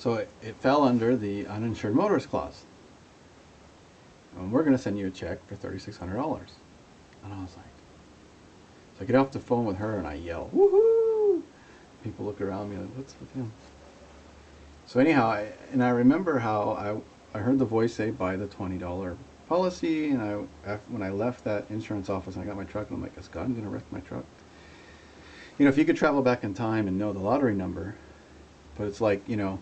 So it fell under the uninsured motorist clause. And we're going to send you a check for $3,600. And I was like, so I get off the phone with her and I yell, woohoo! People look around me like, what's with him? So anyhow, I remember how I heard the voice say, buy the $20 policy. And when I left that insurance office and I got my truck, and I'm like, is God going to wreck my truck? You know, if you could travel back in time and know the lottery number, but it's like, you know,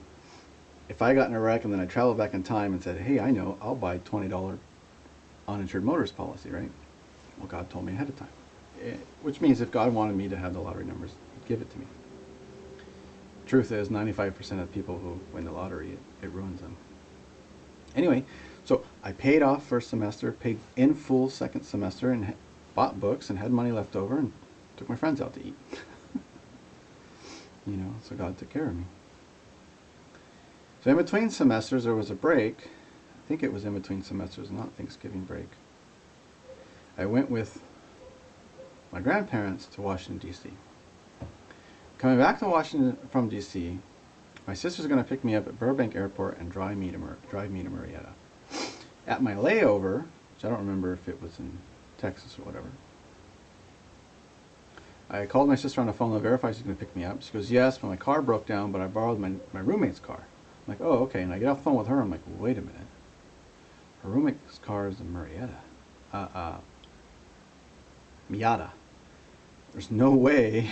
if I got in a wreck and then I traveled back in time and said, hey, I know, I'll buy $20 uninsured motorist policy, right? Well, God told me ahead of time. Which means if God wanted me to have the lottery numbers, he'd give it to me. Truth is, 95% of people who win the lottery, it ruins them. Anyway, so I paid off first semester, paid in full second semester, and bought books and had money left over and took my friends out to eat. You know, so God took care of me. So in between semesters, there was a break. I think it was in between semesters, not Thanksgiving break. I went with my grandparents to Washington, D.C. Coming back to Washington from D.C., my sister's going to pick me up at Burbank Airport and drive me to Marietta. At my layover, which I don't remember if it was in Texas or whatever, I called my sister on the phone to verify she's going to pick me up. She goes, yes, but my car broke down, but I borrowed my roommate's car. I'm like, oh, okay. And I get off the phone with her. I'm like, wait a minute. Her roommate's car is in Marietta. Miata. There's no way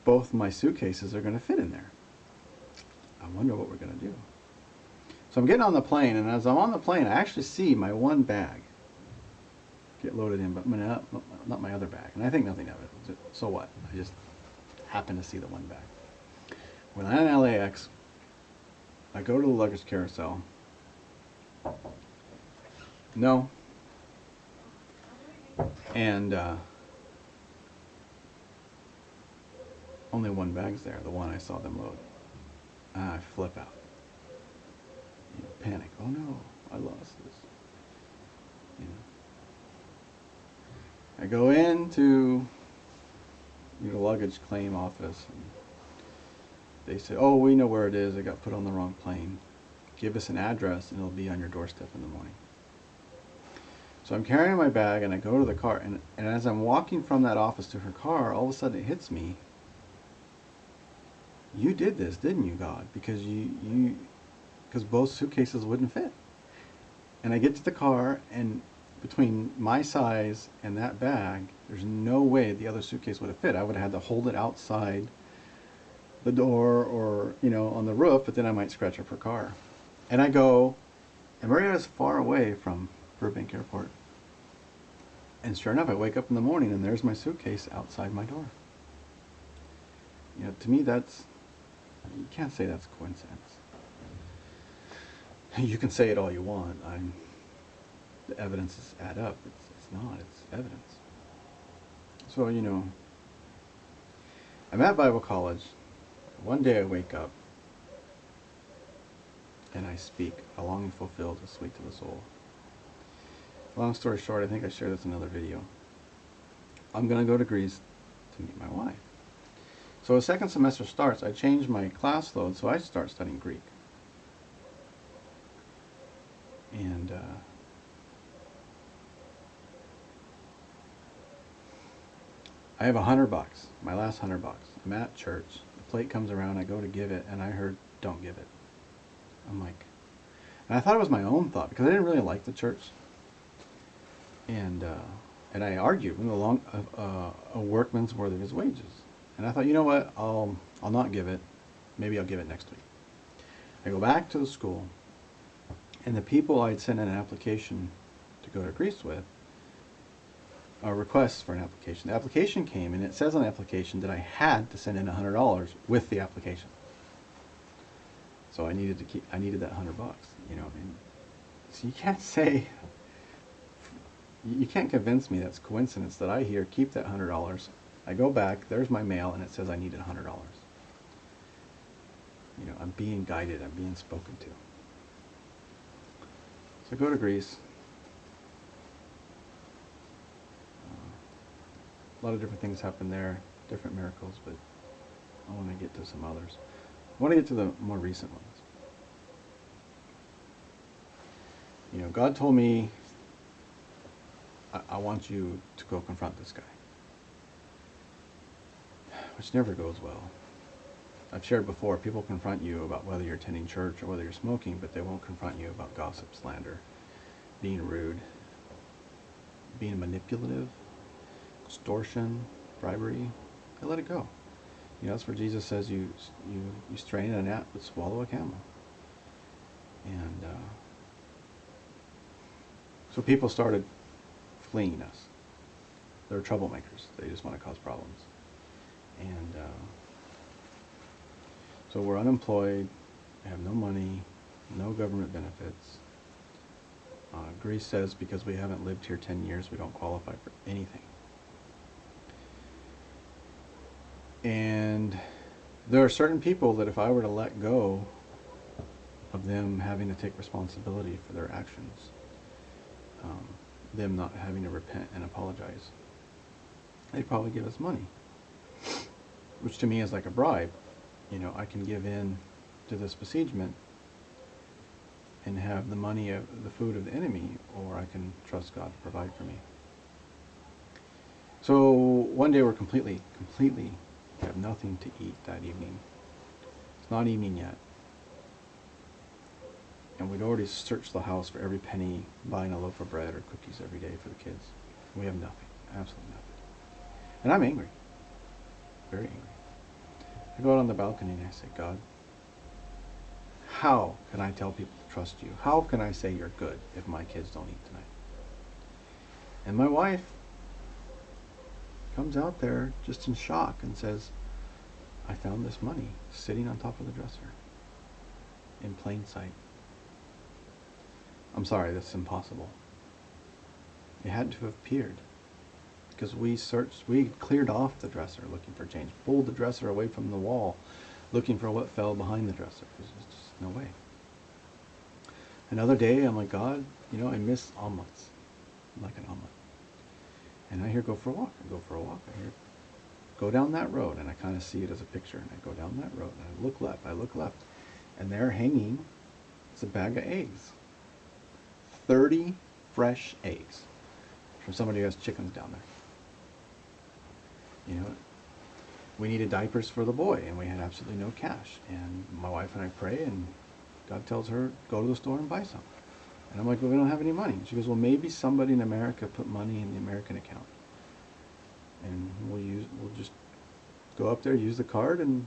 both my suitcases are going to fit in there. I wonder what we're going to do. So I'm getting on the plane, and as I'm on the plane, I actually see my one bag get loaded in, but not my other bag. And I think nothing of it. So what? I just happen to see the one bag. When I'm in LAX, I go to the luggage carousel. No. And only one bag's there, the one I saw them load. I flip out. You know, panic. Oh no, I lost this. You know. I go into the luggage claim office, and they say, oh, we know where it is. It got put on the wrong plane. Give us an address and it'll be on your doorstep in the morning. So I'm carrying my bag and I go to the car, and as I'm walking from that office to her car, all of a sudden it hits me. You did this, didn't you, God? Because because both suitcases wouldn't fit. And I get to the car, and between my size and that bag, there's no way the other suitcase would have fit. I would have had to hold it outside the door or, you know, on the roof, but then I might scratch up her car. And I go, and Marietta's far away from Burbank Airport. And sure enough, I wake up in the morning and there's my suitcase outside my door. You know, to me, you can't say that's coincidence. You can say it all you want. The evidences add up. It's not. It's evidence. So, you know, I'm at Bible college. One day I wake up and I speak, a longing fulfilled is sweet to the soul. Long story short, I think I shared this in another video. I'm going to go to Greece to meet my wife. So as second semester starts, I change my class load, so I start studying Greek. And I have $100, my last $100. I'm at church. The plate comes around, I go to give it, and I heard, don't give it. I'm like, and I thought it was my own thought, because I didn't really like the church. And I argued, a workman's worth of his wages. And I thought, you know what, I'll not give it. Maybe I'll give it next week. I go back to the school, and the people I'd sent in an application to go to Greece with, requests for an application. The application came, and it says on the application that I had to send in $100 with the application. So I needed that $100. You know, and so you can't say. You can't convince me that's coincidence that I hear keep that $100. I go back, there's my mail, and it says I needed $100. You know, I'm being guided, I'm being spoken to. So I go to Greece. A lot of different things happen there, different miracles, but I want to get to some others. I want to get to the more recent ones. You know, God told me, I want you to go confront this guy. Which never goes well. I've shared before, people confront you about whether you're attending church or whether you're smoking, but they won't confront you about gossip, slander, being rude, being manipulative, extortion, bribery. They let it go. You know, that's where Jesus says you strain a gnat but swallow a camel. And so people started fleeing us. They're troublemakers. They just want to cause problems. And so we're unemployed, have no money, no government benefits. Greece says because we haven't lived here 10 years, we don't qualify for anything. And there are certain people that if I were to let go of them having to take responsibility for their actions, them not having to repent and apologize, they'd probably give us money, which to me is like a bribe. You know, I can give in to this besiegement and have the money of the food of the enemy, or I can trust God to provide for me. So one day we're completely have nothing to eat that evening. It's not evening yet. And we'd already searched the house for every penny, buying a loaf of bread or cookies every day for the kids. We have nothing, absolutely nothing. And I'm angry, very angry. I go out on the balcony and I say, God, how can I tell people to trust you? How can I say you're good if my kids don't eat tonight? And my wife comes out there just in shock and says, I found this money sitting on top of the dresser in plain sight. I'm sorry, that's impossible. It had to have appeared because we cleared off the dresser looking for change, pulled the dresser away from the wall looking for what fell behind the dresser. There's just no way. Another day, I'm like, God, you know, I miss omelets. I like an omelet. And I hear go for a walk. I go for a walk. I hear go down that road, and I kind of see it as a picture. And I go down that road, and I look left, and there hanging is a bag of eggs. 30 fresh eggs from somebody who has chickens down there. You know, we needed diapers for the boy, and we had absolutely no cash. And my wife and I pray, and God tells her, go to the store and buy some. And I'm like, well, we don't have any money. She goes, well, maybe somebody in America put money in the American account. And we'll just go up there, use the card, and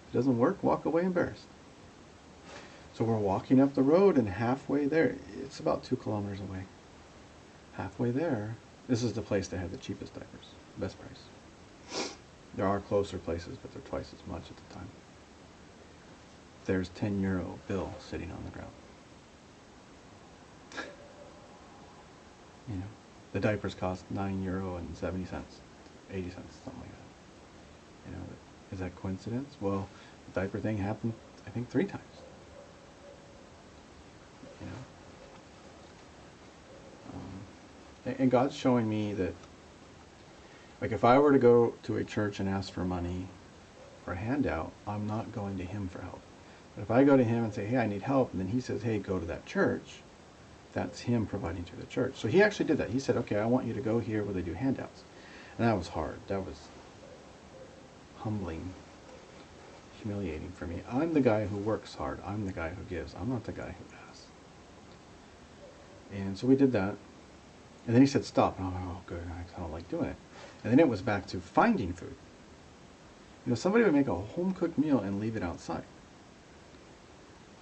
if it doesn't work, walk away embarrassed. So we're walking up the road, and halfway there, it's about 2 kilometers away. Halfway there, this is the place that had the cheapest diapers, best price. There are closer places, but they're twice as much at the time. There's €10 bill sitting on the ground. You know, the diapers cost €9.70, 80 cents, something like that. You know, is that coincidence? Well, the diaper thing happened, I think, 3 times. You know, and God's showing me that, like, if I were to go to a church and ask for money or a handout, I'm not going to Him for help. But if I go to Him and say, hey, I need help, and then He says, hey, go to that church, that's Him providing through the church. So He actually did that. He said, okay, I want you to go here where they do handouts. And that was hard. That was humbling, humiliating for me. I'm the guy who works hard. I'm the guy who gives. I'm not the guy who asks. And so we did that. And then He said, stop. And I'm like, oh, good. I don't like doing it. And then it was back to finding food. You know, somebody would make a home-cooked meal and leave it outside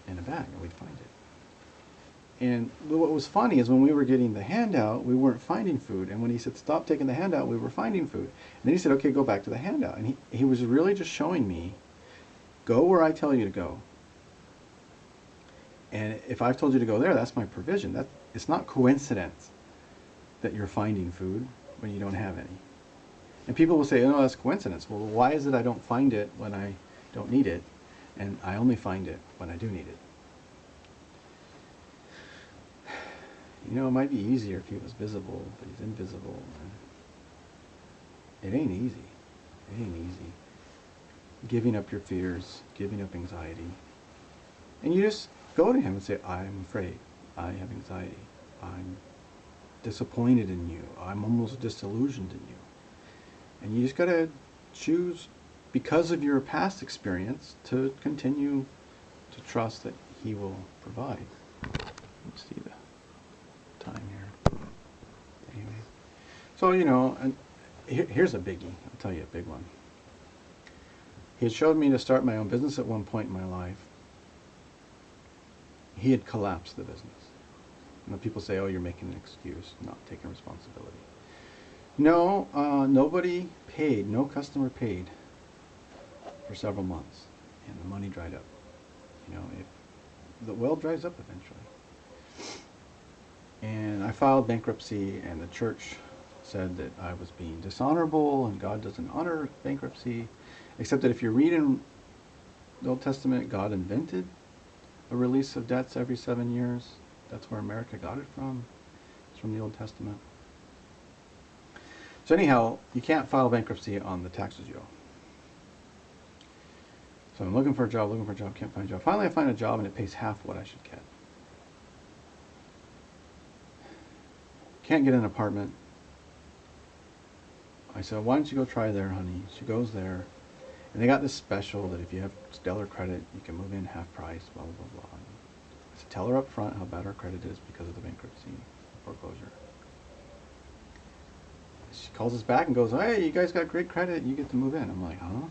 in a bag, and we'd find it. And what was funny is when we were getting the handout, we weren't finding food. And when He said, stop taking the handout, we were finding food. And then He said, okay, go back to the handout. And he was really just showing me, go where I tell you to go. And if I've told you to go there, that's my provision. It's not coincidence that you're finding food when you don't have any. And people will say, oh, that's coincidence. Well, why is it I don't find it when I don't need it, and I only find it when I do need it? You know, it might be easier if He was visible, but He's invisible. It ain't easy. It ain't easy. giving up your fears, giving up anxiety. And you just go to him and say, I'm afraid. I have anxiety. I'm disappointed in you. I'm almost disillusioned in you. And you just got to choose, because of your past experience, to continue to trust that he will provide. Let's see the time here. Anyway. So, and here's a biggie. I'll tell you a big one. He had showed me to start my own business at one point in my life. He had collapsed the business. People say, oh, you're making an excuse, not taking responsibility. No, nobody paid, no customer paid for several months, and the money dried up. The well dries up eventually. And I filed bankruptcy, and the church said that I was being dishonorable, and God doesn't honor bankruptcy, except that if you read in the Old Testament, God invented a release of debts every 7 years. That's where America got it from. It's from the Old Testament. So anyhow, you can't file bankruptcy on the taxes you owe. So I'm looking for a job, can't find a job. Finally I find a job and it pays half what I should get. Can't get an apartment. I said, why don't you go try there, honey? She goes there, and they got this special that if you have stellar credit, you can move in half price, blah, blah, blah, blah. I said, tell her up front how bad her credit is because of the bankruptcy foreclosure. She calls us back and goes, hey, you guys got great credit, you get to move in. I'm like, huh?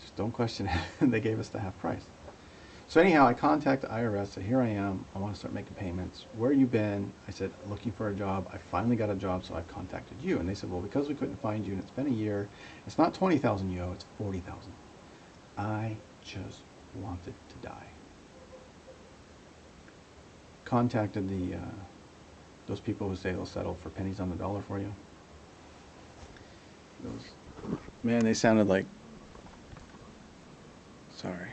Just don't question it. And they gave us the half price. So anyhow, I contact the IRS, said, here I am, I want to start making payments. Where you been? I said, looking for a job. I finally got a job, so I've contacted you. And they said, well, because we couldn't find you and it's been a year, it's not 20,000 you owe, it's 40,000. I just wanted to die. Contacted those people who say they'll settle for pennies on the dollar for you. Man, they sounded like, sorry,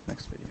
next video.